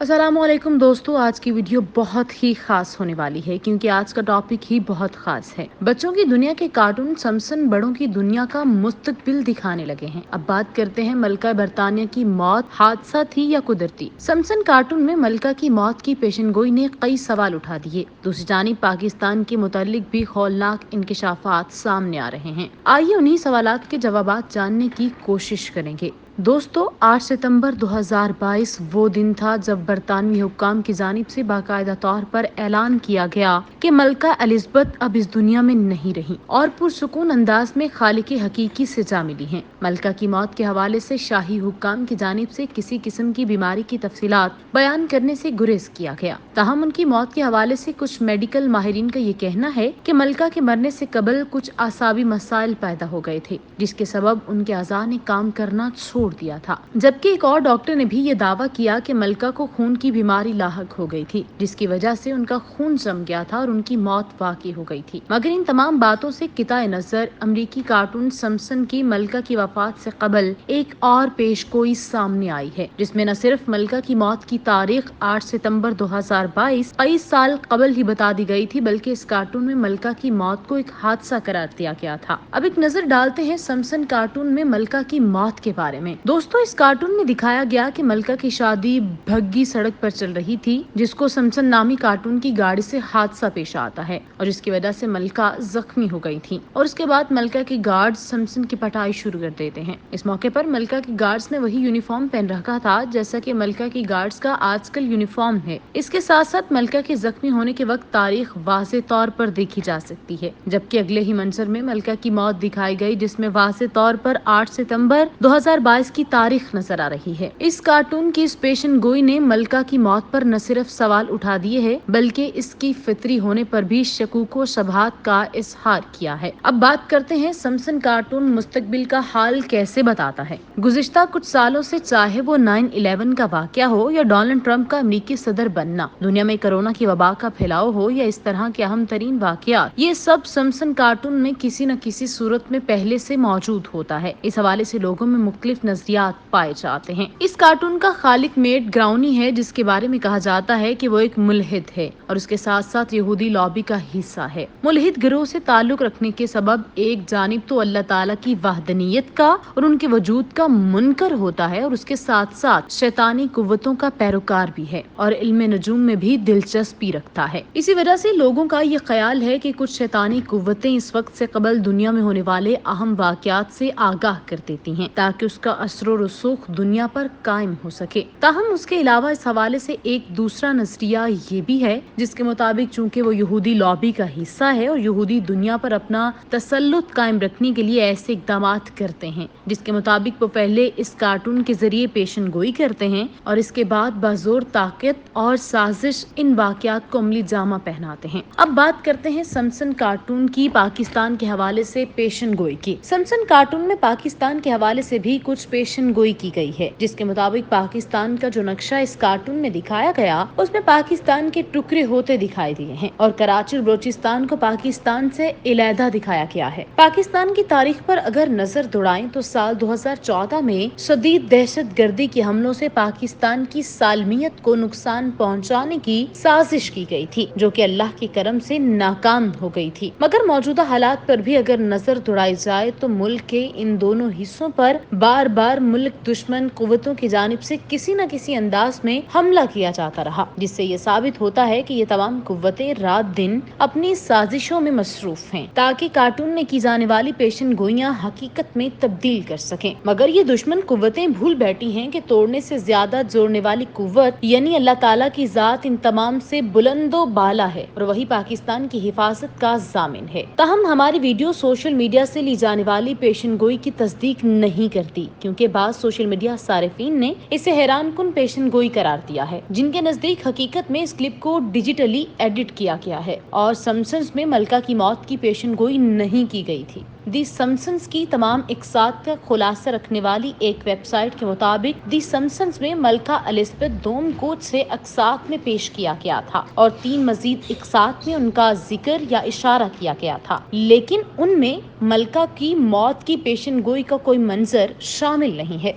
अस्सलामुअलैकुम दोस्तों, आज की वीडियो बहुत ही खास होने वाली है क्योंकि आज का टॉपिक ही बहुत खास है। बच्चों की दुनिया के कार्टून सम्सन बड़ों की दुनिया का मुस्तकबिल दिखाने लगे हैं। अब बात करते हैं मलका बरतानिया की मौत हादसा थी या कुदरती। सम्सन कार्टून में मलका की मौत की पेशनगोई ने कई सवाल उठा दिए। दूसरी जानिब पाकिस्तान के मुतालिक भी हौलनाक इंकशाफात सामने आ रहे हैं। आइए उन्हीं सवालात के जवाबात जानने की कोशिश करेंगे। दोस्तों, 8 सितंबर 2022 वो दिन था जब बरतानवी हुक्काम की जानिब से बाकायदा तौर पर ऐलान किया गया कि मलका एलिज़ाबेथ अब इस दुनिया में नहीं रही और पुरसुकून अंदाज में खालिक हकीकी से जा मिली हैं। मलका की मौत के हवाले से शाही हुक्काम की जानिब से किसी किस्म की बीमारी की तफसीलात बयान करने से गुरेज किया गया। ताहम उनकी मौत के हवाले से कुछ मेडिकल माहिरीन का ये कहना है कि मलका के मरने से कबल कुछ आसाबी मसाइल पैदा हो गए थे, जिसके सबब उनके अज़ा ने काम करना छोड़ दिया था। जबकि एक और डॉक्टर ने भी ये दावा किया कि मलका को खून की बीमारी लाहक हो गई थी, जिसकी वजह से उनका खून जम गया था और उनकी मौत वाक़ई हो गई थी। मगर इन तमाम बातों से किताए नजर अमरीकी कार्टून सम्सन की मलका की वफात से कबल एक और पेशगोई सामने आई है, जिसमें न सिर्फ मलका की मौत की तारीख 8 सितंबर 2022 कई साल कबल ही बता दी गई थी, बल्कि इस कार्टून में मलका की मौत को एक हादसा करार दिया गया था। अब एक नजर डालते हैं सम्सन कार्टून में मलका की मौत के बारे में। दोस्तों, इस कार्टून में दिखाया गया कि मलका की शादी भग्गी सड़क पर चल रही थी, जिसको सम्सन नामी कार्टून की गाड़ी से हादसा पेश आता है और जिसकी वजह से मलका जख्मी हो गई थी। और उसके बाद मलका के गार्ड्स सम्सन की पिटाई शुरू कर देते हैं। इस मौके पर मलका के गार्ड्स ने वही यूनिफॉर्म पहन रखा था जैसा कि मलका की गार्ड्स का आजकल यूनिफॉर्म है। इसके साथ साथ मलका के जख्मी होने के वक्त तारीख वाज़े तौर पर देखी जा सकती है, जबकि अगले ही मंजर में मलका की मौत दिखाई गई, जिसमें वाज़े तौर पर 8 सितंबर 2022 की तारीख नजर आ रही है। इस कार्टून की इस पेशन गोई ने मलका की मौत पर न सिर्फ सवाल उठा दिए हैं, बल्कि इसकी फितरी होने पर भी शकूको शबहात का इजहार किया है। अब बात करते हैं सम्सन कार्टून मुस्तकबिल का हाल कैसे बताता है। गुज़िश्ता कुछ सालों से, चाहे वो 9/11 का वाकया हो या डोनाल्ड ट्रंप का अमेरिकी सदर बनना, दुनिया में कोरोना की वबा का फैलाव हो या इस तरह के अहम तरीन वाकयात, ये सब सम्सन कार्टून में किसी न किसी सूरत में पहले से मौजूद होता है। इस हवाले से लोगों में मुख्तलिफ नजरियात पाए जाते हैं। इस कार्टून का खालिक मेट ग्राउनी है, जिसके बारे में कहा जाता है कि वो एक मुल्हिद है और उसके साथ साथ यहूदी लॉबी का हिस्सा है। मुल्हिद गिरोह से ताल्लुक रखने के सबब एक जानिब तो अल्लाह ताला की वहदनियत का और उनके वजूद का मुनकर होता है और उसके साथ साथ शैतानी कुव्वतों का पैरोकार भी है और इल्म नजूम में भी दिलचस्पी रखता है। इसी वजह से लोगों का ये ख्याल है कि कुछ शैतानी कुव्वतें इस वक्त से कबल दुनिया में होने वाले अहम वाकयात से आगाह कर देती हैं, ताकि उसका असर और रसूख दुनिया पर कायम हो सके। ताहम उसके अलावा इस हवाले से एक दूसरा नजरिया ये भी है, जिसके मुताबिक चूँकि वो यहूदी लॉबी का हिस्सा है और यहूदी दुनिया पर अपना तसल्लुत कायम रखने के लिए ऐसे इकदाम करते हैं, जिसके मुताबिक वो पहले इस कार्टून के जरिए पेशन गोई करते हैं और इसके बाद बाजोर ताकत और साजिश इन वाकयात को अमली जामा पहनाते हैं। अब बात करते हैं सम्सन कार्टून की पाकिस्तान के हवाले से पेशन गोई की। सम्सन कार्टून में पाकिस्तान के हवाले से भी कुछ पेशन गोई की गई है, जिसके मुताबिक पाकिस्तान का जो नक्शा इस कार्टून में दिखाया गया, उसमें पाकिस्तान के टुकड़े होते दिखाई दिए हैं और कराची और बलोचिस्तान को पाकिस्तान से अलहदा दिखाया गया है। पाकिस्तान की तारीख पर अगर नजर दौड़ाएं तो साल 2014 में शदीद दहशत गर्दी के हमलों से पाकिस्तान की सालमियत को नुकसान पहुंचाने की साजिश की गई थी, जो कि अल्लाह के करम से नाकाम हो गई थी। मगर मौजूदा हालात पर भी अगर नजर दौड़ाई जाए तो मुल्क के इन दोनों हिस्सों पर बार बार मुल्क दुश्मन कुव्वतों की जानिब से किसी न किसी अंदाज में हमला किया जाता रहा, जिससे ये साबित होता है कि ये तमाम कुव्वतें रात दिन अपनी साजिशों में मसरूफ हैं, ताकि कार्टून में की जाने वाली पेशन गोइयां हकीकत में तब्दील कर सकें। मगर ये दुश्मन कुव्वतें भूल बैठी हैं कि तोड़ने से ज्यादा जोड़ने वाली कुव्वत यानी अल्लाह ताला की जात इन तमाम से बुलंदो बाला है और वही पाकिस्तान की हिफाजत का जामिन है। ताहम हमारी वीडियो सोशल मीडिया से ली जाने वाली पेशन गोई की तस्दीक नहीं करती, क्योंकि बाद सोशल मीडिया सारिफीन ने इसे हैरान कुन पेशन गोई करार दिया है, जिनके नजदीक हकीकत में इस क्लिप को डिजिटली एडिट किया गया है और सम्सन्स में मलका की मौत की पेशन गोई नहीं की गई थी। दी सम्सन्स की तमाम इकसात का खुलासा रखने वाली एक वेबसाइट के मुताबिक दी सम्सन्स में मलका एलिज़ाबेथ दोम कोच से अकसात में पेश किया गया था और 3 मजीद इकसात में उनका जिक्र या इशारा किया गया था, लेकिन उनमें मलका की मौत की पेशन गोई का कोई मंजर शामिल नहीं है।